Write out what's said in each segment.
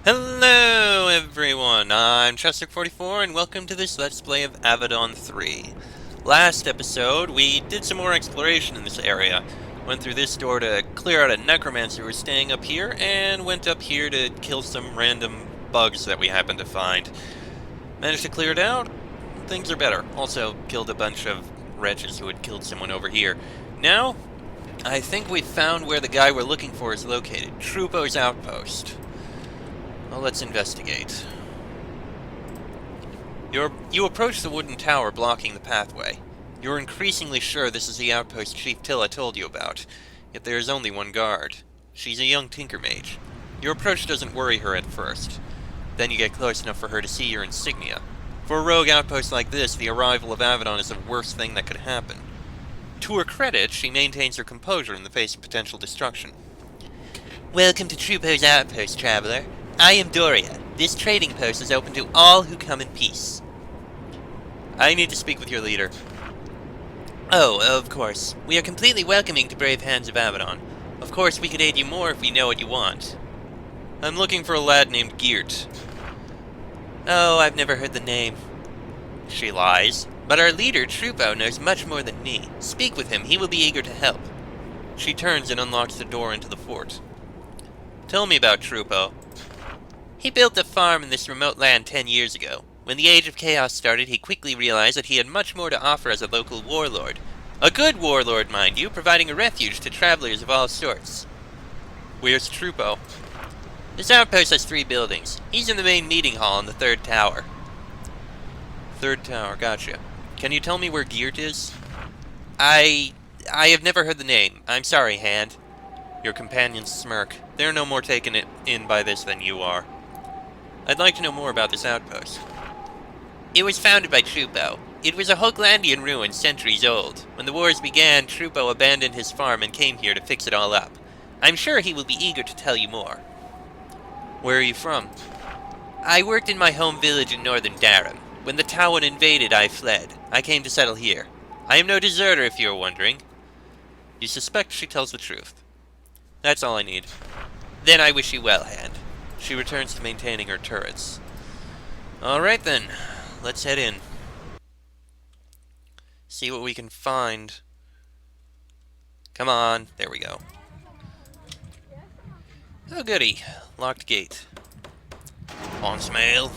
Hello everyone, I'm Chester44 and welcome to this Let's Play of Avadon 3. Last episode, we did some more exploration in this area. Went through this door to clear out a necromancer who was staying up here, and went up here to kill some random bugs that we happened to find. Managed to clear it out, things are better. Also killed a bunch of wretches who had killed someone over here. Now, I think we found where the guy we're looking for is located, Trupo's Outpost. Well, let's investigate. You approach the wooden tower blocking the pathway. You're increasingly sure this is the outpost Chief Tilla told you about, yet there is only one guard. She's a young tinker mage. Your approach doesn't worry her at first. Then you get close enough for her to see your insignia. For a rogue outpost like this, the arrival of Avadon is the worst thing that could happen. To her credit, she maintains her composure in the face of potential destruction. Welcome to Trupo's Outpost, traveler. I am Doria. This trading post is open to all who come in peace. I need to speak with your leader. Oh, of course. We are completely welcoming to brave hands of Avadon. Of course, we could aid you more if we know what you want. I'm looking for a lad named Geert. Oh, I've never heard the name. She lies. But our leader, Trupo, knows much more than me. Speak with him. He will be eager to help. She turns and unlocks the door into the fort. Tell me about Trupo. He built a farm in this remote land 10 years ago. When the Age of Chaos started, he quickly realized that he had much more to offer as a local warlord. A good warlord, mind you, providing a refuge to travelers of all sorts. Where's Trupo? This outpost has 3 buildings. He's in the main meeting hall in the 3rd tower. 3rd tower, gotcha. Can you tell me where Geert is? I have never heard the name. I'm sorry, Hand. Your companions smirk. They're no more taken in by this than you are. I'd like to know more about this outpost. It was founded by Trupo. It was a Hoaglandian ruin centuries old. When the wars began, Trupo abandoned his farm and came here to fix it all up. I'm sure he will be eager to tell you more. Where are you from? I worked in my home village in northern Durham. When the Tauan invaded, I fled. I came to settle here. I am no deserter, if you are wondering. You suspect she tells the truth. That's all I need. Then I wish you well, Hand. She returns to maintaining her turrets. Alright then, let's head in. See what we can find. Come on, there we go. Oh goody, locked gate. Hans mail.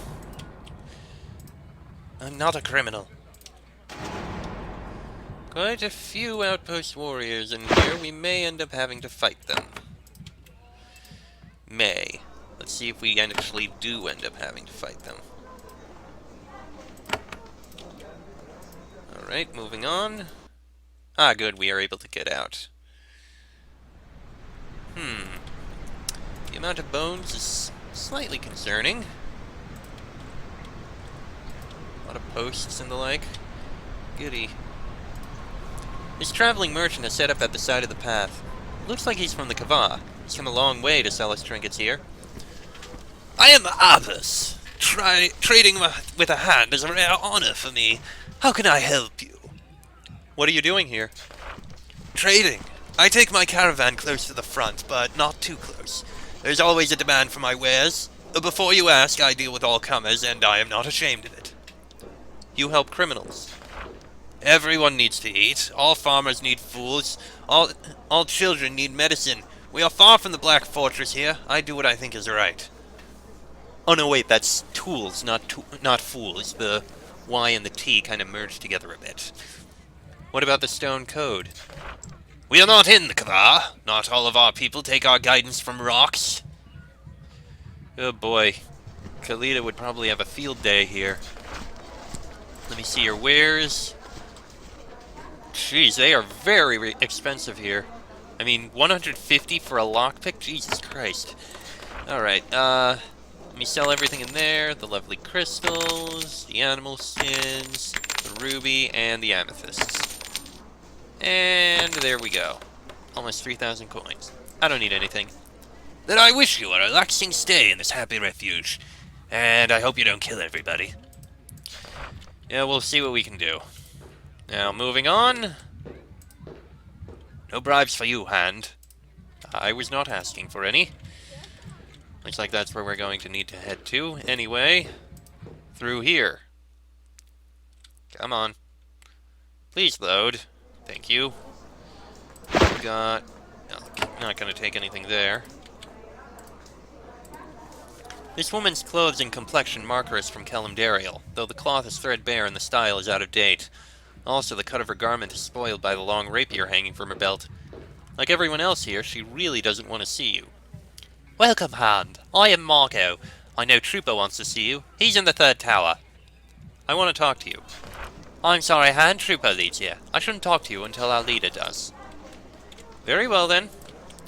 I'm not a criminal. Quite a few outpost warriors in here. We may end up having to fight them. Let's see if we actually do end up having to fight them. Alright, moving on. Ah, good, we are able to get out. The amount of bones is slightly concerning. A lot of posts and the like. Goody. This traveling merchant has set up at the side of the path. Looks like he's from the Kava. He's come a long way to sell us trinkets here. I am Avos. Trading with a hand is a rare honor for me. How can I help you? What are you doing here? Trading. I take my caravan close to the front, but not too close. There's always a demand for my wares. Before you ask, I deal with all comers, and I am not ashamed of it. You help criminals. Everyone needs to eat. All farmers need fools. All children need medicine. We are far from the Black Fortress here. I do what I think is right. Oh no, wait, that's tools, not fools. The Y and the T kind of merged together a bit. What about the stone code? We are not in the Kava. Not all of our people take our guidance from rocks. Oh boy. Khalida would probably have a field day here. Let me see your wares. Jeez, they are very expensive here. I mean, 150 for a lockpick? Jesus Christ. Alright, let me sell everything in there. The lovely crystals, the animal skins, the ruby, and the amethysts. And there we go. Almost 3,000 coins. I don't need anything. Then I wish you a relaxing stay in this happy refuge. And I hope you don't kill everybody. Yeah, we'll see what we can do. Now, moving on. No bribes for you, Hand. I was not asking for any. Looks like that's where we're going to need to head to. Anyway, through here. Come on. Please load. Thank you. We've got... No, not going to take anything there. This woman's clothes and complexion mark her as from Kalimdariel, though the cloth is threadbare and the style is out of date. Also, the cut of her garment is spoiled by the long rapier hanging from her belt. Like everyone else here, she really doesn't want to see you. Welcome, Hand. I am Margo. I know Trupo wants to see you. He's in the third tower. I want to talk to you. I'm sorry, Hand. Trupo leads here. I shouldn't talk to you until our leader does. Very well, then.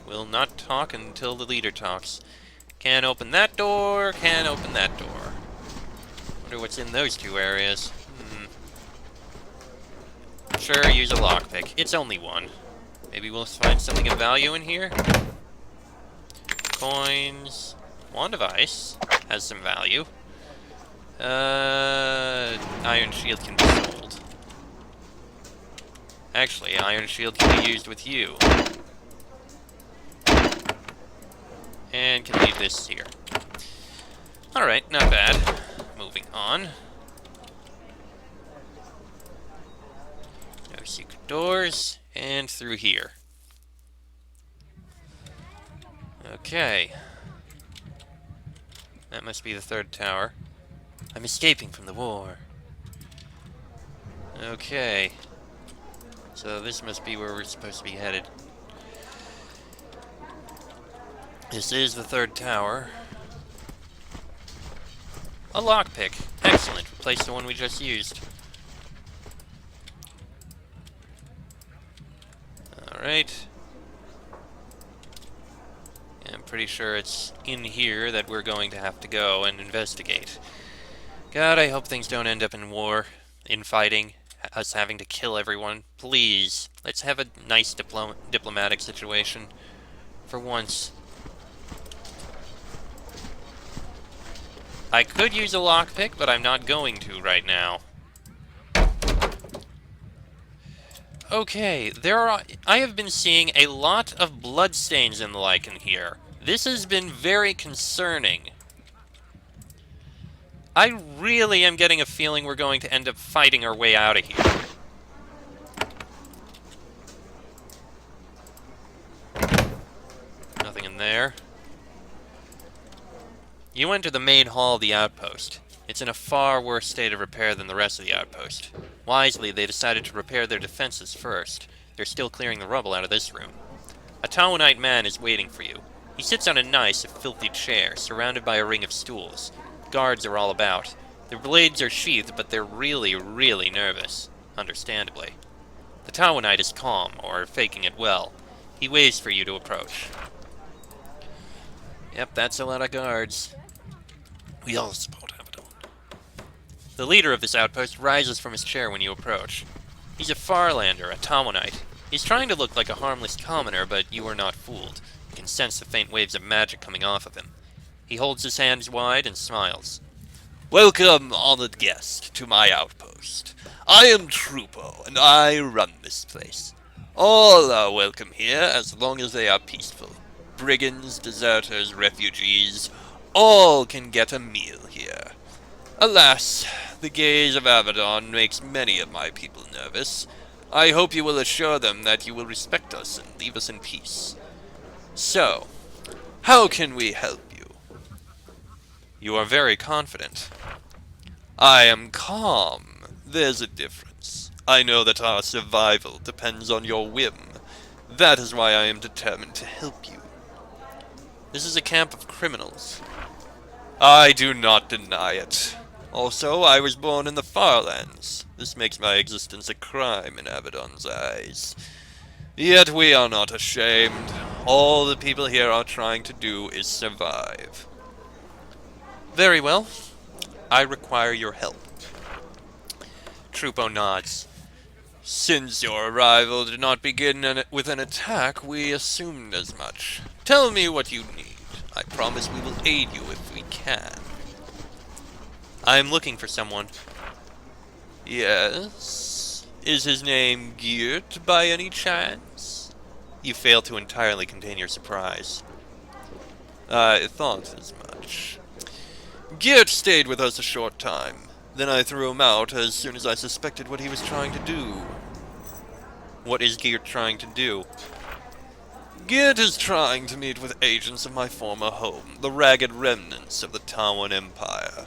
We'll not talk until the leader talks. Can't open that door, can't open that door. Wonder what's in those two areas. Sure, use a lockpick. It's only one. Maybe we'll find something of value in here? Coins. Wand of Ice. Has some value. Iron Shield can be sold. Actually, Iron Shield can be used with you. And can leave this here. Alright, not bad. Moving on. No secret doors. And through here. Okay. That must be the third tower. I'm escaping from the war. Okay. So this must be where we're supposed to be headed. This is the third tower. A lockpick. Excellent. Replace the one we just used. Alright. I'm pretty sure it's in here that we're going to have to go and investigate. God, I hope things don't end up in war, infighting, us having to kill everyone. Please, let's have a nice diplomatic situation. For once. I could use a lockpick, but I'm not going to right now. Okay, I have been seeing a lot of bloodstains and the like in here. This has been very concerning. I really am getting a feeling we're going to end up fighting our way out of here. Nothing in there. You enter the main hall of the outpost. It's in a far worse state of repair than the rest of the outpost. Wisely, they decided to repair their defenses first. They're still clearing the rubble out of this room. A Tawanite man is waiting for you. He sits on a nice, if filthy chair, surrounded by a ring of stools. Guards are all about. Their blades are sheathed, but they're really, really nervous. Understandably. The Tawanite is calm, or faking it well. He waits for you to approach. Yep, that's a lot of guards. We all support Avadon. The leader of this outpost rises from his chair when you approach. He's a Farlander, a Tawanite. He's trying to look like a harmless commoner, but you are not fooled. You can sense the faint waves of magic coming off of him. He holds his hands wide and smiles. Welcome, honored guest, to my outpost. I am Trupo, and I run this place. All are welcome here, as long as they are peaceful. Brigands, deserters, refugees, all can get a meal here. Alas, the gaze of Avadon makes many of my people nervous. I hope you will assure them that you will respect us and leave us in peace. So, how can we help you? You are very confident. I am calm. There's a difference. I know that our survival depends on your whim. That is why I am determined to help you. This is a camp of criminals. I do not deny it. Also, I was born in the Farlands. This makes my existence a crime in Avadon's eyes. Yet we are not ashamed. All the people here are trying to do is survive. Very well. I require your help. Trupo nods. Since your arrival did not begin with an attack, we assumed as much. Tell me what you need. I promise we will aid you if we can. I am looking for someone. Yes? Is his name Geert by any chance? You fail to entirely contain your surprise. I thought as much. Geert stayed with us a short time. Then I threw him out as soon as I suspected what he was trying to do. What is Geert trying to do? Geert is trying to meet with agents of my former home, the ragged remnants of the Tawan Empire.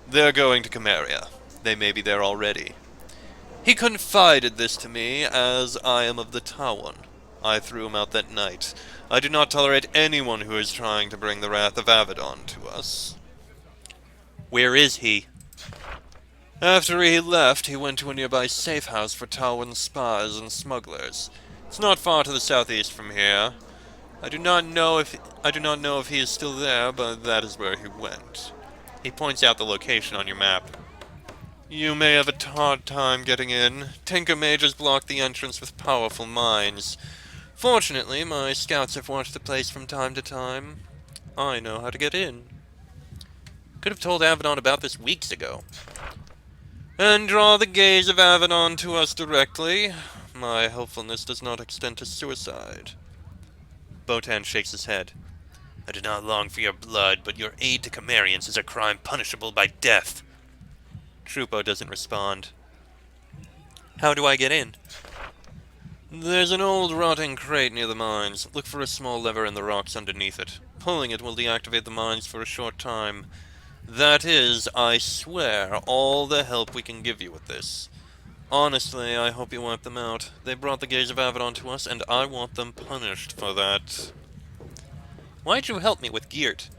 They're going to Camarilla. They may be there already. He confided this to me, as I am of the Tawan. I threw him out that night. I do not tolerate anyone who is trying to bring the wrath of Avadon to us. Where is he? After he left, he went to a nearby safe house for Tawan spies and smugglers. It's not far to the southeast from here. I do not know if he is still there, but that is where he went. He points out the location on your map. You may have a hard time getting in. Tinker mages block the entrance with powerful mines. Fortunately, my scouts have watched the place from time to time. I know how to get in. Could have told Avadon about this weeks ago. And draw the gaze of Avadon to us directly. My helpfulness does not extend to suicide. Botan shakes his head. I do not long for your blood, but your aid to Camarians is a crime punishable by death. Trupo doesn't respond. How do I get in? There's an old rotting crate near the mines. Look for a small lever in the rocks underneath it. Pulling it will deactivate the mines for a short time. That is, I swear, all the help we can give you with this. Honestly, I hope you wipe them out. They brought the gaze of Avadon to us, and I want them punished for that. Why'd you help me with Geert?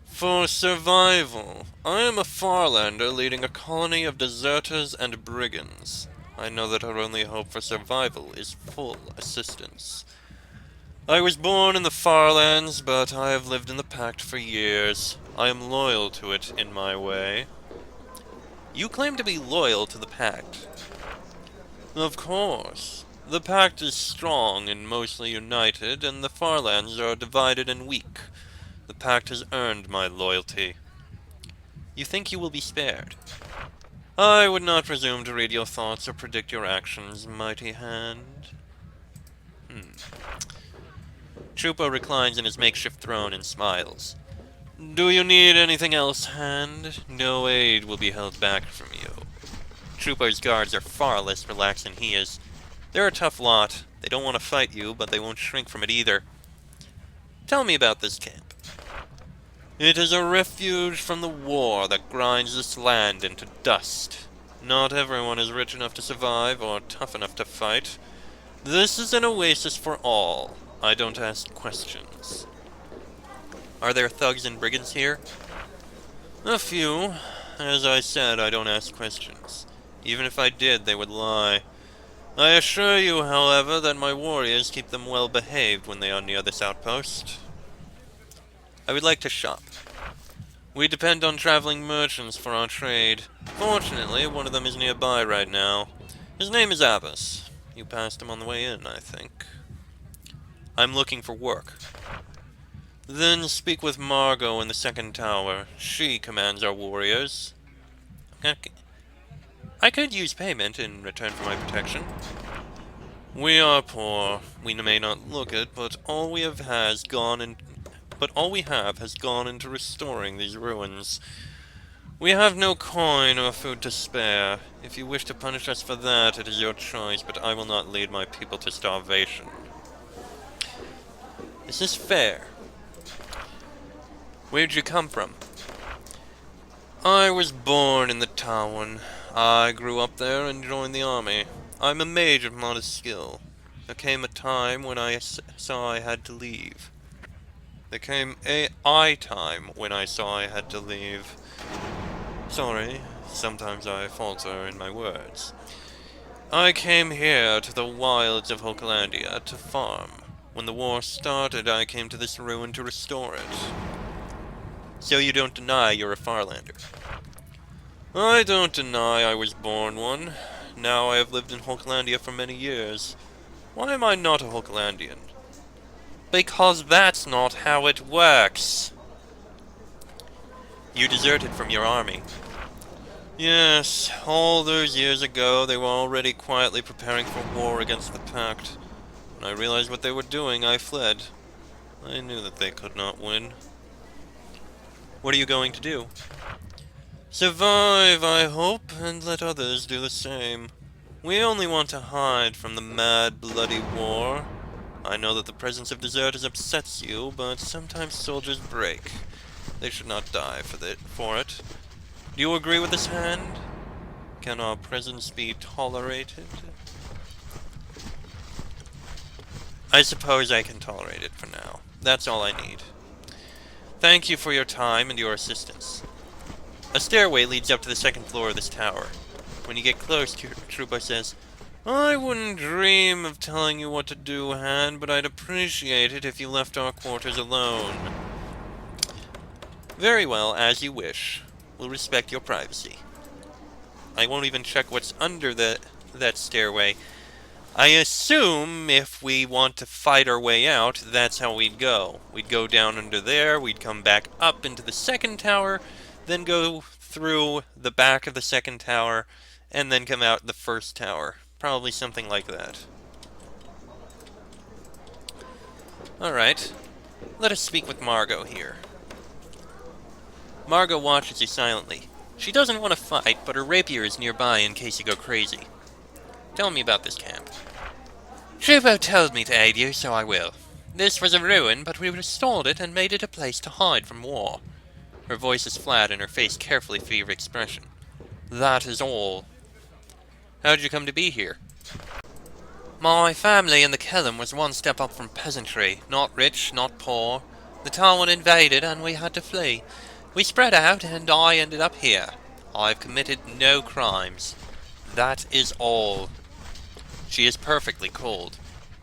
For survival. I am a Farlander leading a colony of deserters and brigands. I know that our only hope for survival is full assistance. I was born in the Farlands, but I have lived in the Pact for years. I am loyal to it in my way. You claim to be loyal to the Pact. Of course. The Pact is strong and mostly united, and the Farlands are divided and weak. The Pact has earned my loyalty. You think you will be spared? I would not presume to read your thoughts or predict your actions, mighty hand. Trupo reclines in his makeshift throne and smiles. Do you need anything else, hand? No aid will be held back from you. Trupo's guards are far less relaxed than he is. They're a tough lot. They don't want to fight you, but they won't shrink from it either. Tell me about this camp. It is a refuge from the war that grinds this land into dust. Not everyone is rich enough to survive or tough enough to fight. This is an oasis for all. I don't ask questions. Are there thugs and brigands here? A few. As I said, I don't ask questions. Even if I did, they would lie. I assure you, however, that my warriors keep them well behaved when they are near this outpost. I would like to shop. We depend on traveling merchants for our trade. Fortunately, one of them is nearby right now. His name is Abbas. You passed him on the way in, I think. I'm looking for work. Then speak with Margo in the second tower. She commands our warriors. I could use payment in return for my protection. We are poor. We may not look it, but all we have has gone into restoring these ruins. We have no coin or food to spare. If you wish to punish us for that, it is your choice, but I will not lead my people to starvation. Is this fair? Where'd you come from? I was born in the Tawan. I grew up there and joined the army. I'm a mage of modest skill. There came a time when I saw I had to leave. There came a time when I saw I had to leave. Sorry, sometimes I falter in my words. I came here to the wilds of Hochlandia to farm. When the war started, I came to this ruin to restore it. So you don't deny you're a Farlander? I don't deny I was born one. Now I have lived in Hochlandia for many years. Why am I not a Hochlandian? Because that's not how it works. You deserted from your army. Yes, all those years ago they were already quietly preparing for war against the Pact. When I realized what they were doing, I fled. I knew that they could not win. What are you going to do? Survive, I hope, and let others do the same. We only want to hide from the mad, bloody war. I know that the presence of deserters upsets you, but sometimes soldiers break. They should not die for it. Do you agree with this hand? Can our presence be tolerated? I suppose I can tolerate it for now. That's all I need. Thank you for your time and your assistance. A stairway leads up to the second floor of this tower. When you get close, Trupo says, I wouldn't dream of telling you what to do, Han, but I'd appreciate it if you left our quarters alone. Very well, as you wish. We'll respect your privacy. I won't even check what's under that stairway. I assume if we want to fight our way out, that's how we'd go. We'd go down under there, we'd come back up into the second tower, then go through the back of the second tower, and then come out the first tower. Probably something like that. Alright. Let us speak with Margo here. Margo watches you silently. She doesn't want to fight, but her rapier is nearby in case you go crazy. Tell me about this camp. Trupo told me to aid you, so I will. This was a ruin, but we restored it and made it a place to hide from war. Her voice is flat and her face carefully free of expression. That is all. How'd you come to be here? My family in the Kellum was one step up from peasantry, not rich, not poor. The town invaded and we had to flee. We spread out and I ended up here. I've committed no crimes. That is all. She is perfectly cold.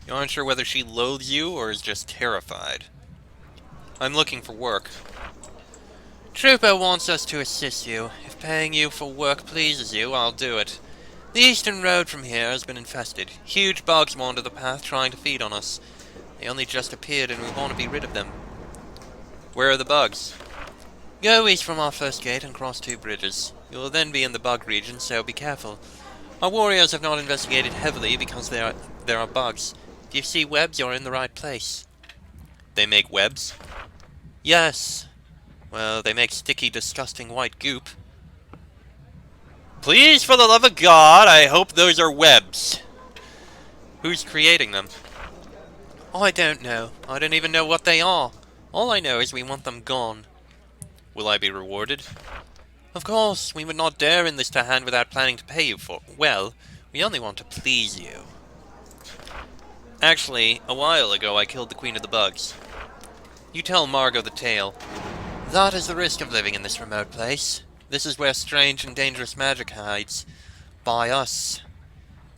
You aren't sure whether she loathes you or is just terrified. I'm looking for work. Trupo wants us to assist you. If paying you for work pleases you, I'll do it. The eastern road from here has been infested. Huge bugs wander the path trying to feed on us. They only just appeared and we want to be rid of them. Where are the bugs? Go east from our first gate and cross 2 bridges. You will then be in the bug region, so be careful. Our warriors have not investigated heavily because there are bugs. If you see webs, you're in the right place. They make webs? Yes. Well, they make sticky, disgusting white goop. Please, for the love of God, I hope those are webs. Who's creating them? I don't know. I don't even know what they are. All I know is we want them gone. Will I be rewarded? Of course, we would not dare in this to hand without planning to pay you for... Well, we only want to please you. Actually, a while ago I killed the Queen of the Bugs. You tell Margo the tale. That is the risk of living in this remote place. This is where strange and dangerous magic hides. By us.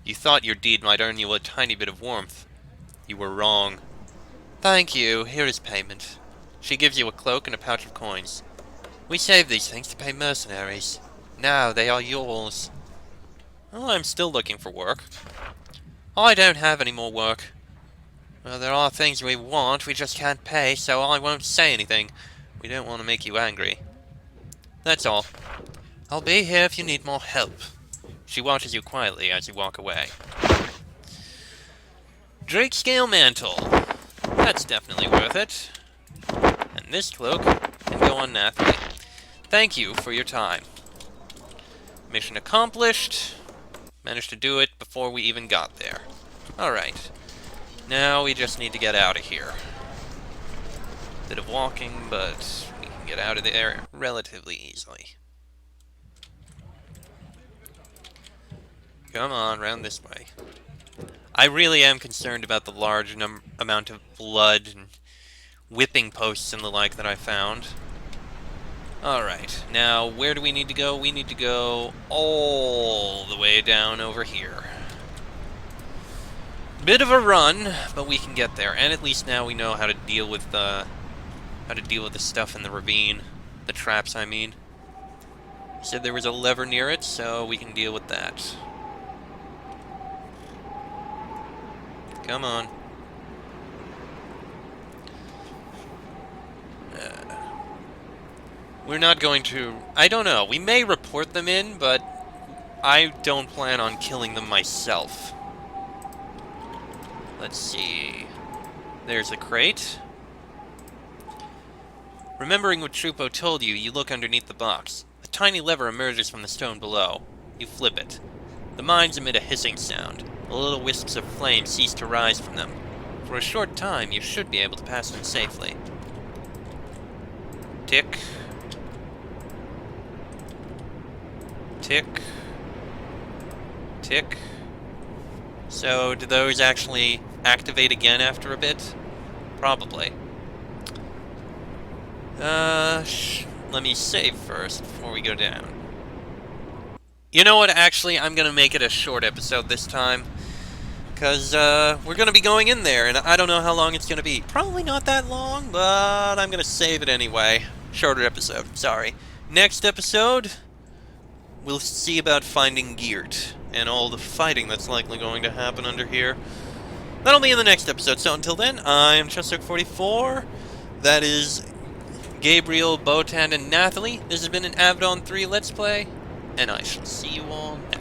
You thought your deed might earn you a tiny bit of warmth. You were wrong. Thank you. Here is payment. She gives you a cloak and a pouch of coins. We save these things to pay mercenaries. Now they are yours. Well, I'm still looking for work. I don't have any more work. Well, there are things we want, we just can't pay, so I won't say anything. We don't want to make you angry. That's all. I'll be here if you need more help. She watches you quietly as you walk away. Drake Scale Mantle. That's definitely worth it. And this cloak can go on Nathway. Thank you for your time. Mission accomplished. Managed to do it before we even got there. Alright. Now we just need to get out of here. Bit of walking, but we can get out of there relatively easily. Come on, round this way. I really am concerned about the large amount of blood and whipping posts and the like that I found. Alright, now where do we need to go? We need to go all the way down over here. Bit of a run, but we can get there. And at least now we know how to deal with the stuff in the ravine. The traps, I mean. He said there was a lever near it, so we can deal with that. Come on. We're not going to... I don't know. We may report them in, but I don't plan on killing them myself. Let's see. There's a crate. Remembering what Trupo told you, you look underneath the box. A tiny lever emerges from the stone below. You flip it. The mines emit a hissing sound. The little wisps of flame cease to rise from them. For a short time, you should be able to pass them safely. Tick. Tick. Tick. So, do those actually activate again after a bit? Probably. Let me save first before we go down. You know what, actually, I'm gonna make it a short episode this time. Because, we're gonna be going in there, and I don't know how long it's gonna be. Probably not that long, but I'm gonna save it anyway. Shorter episode, sorry. Next episode, we'll see about finding Geert, and all the fighting that's likely going to happen under here. That'll be in the next episode, so until then, I'm Chester44. That is Gabriel, Botan, and Nathalie. This has been an Avadon 3 Let's Play, and I shall see you all next time.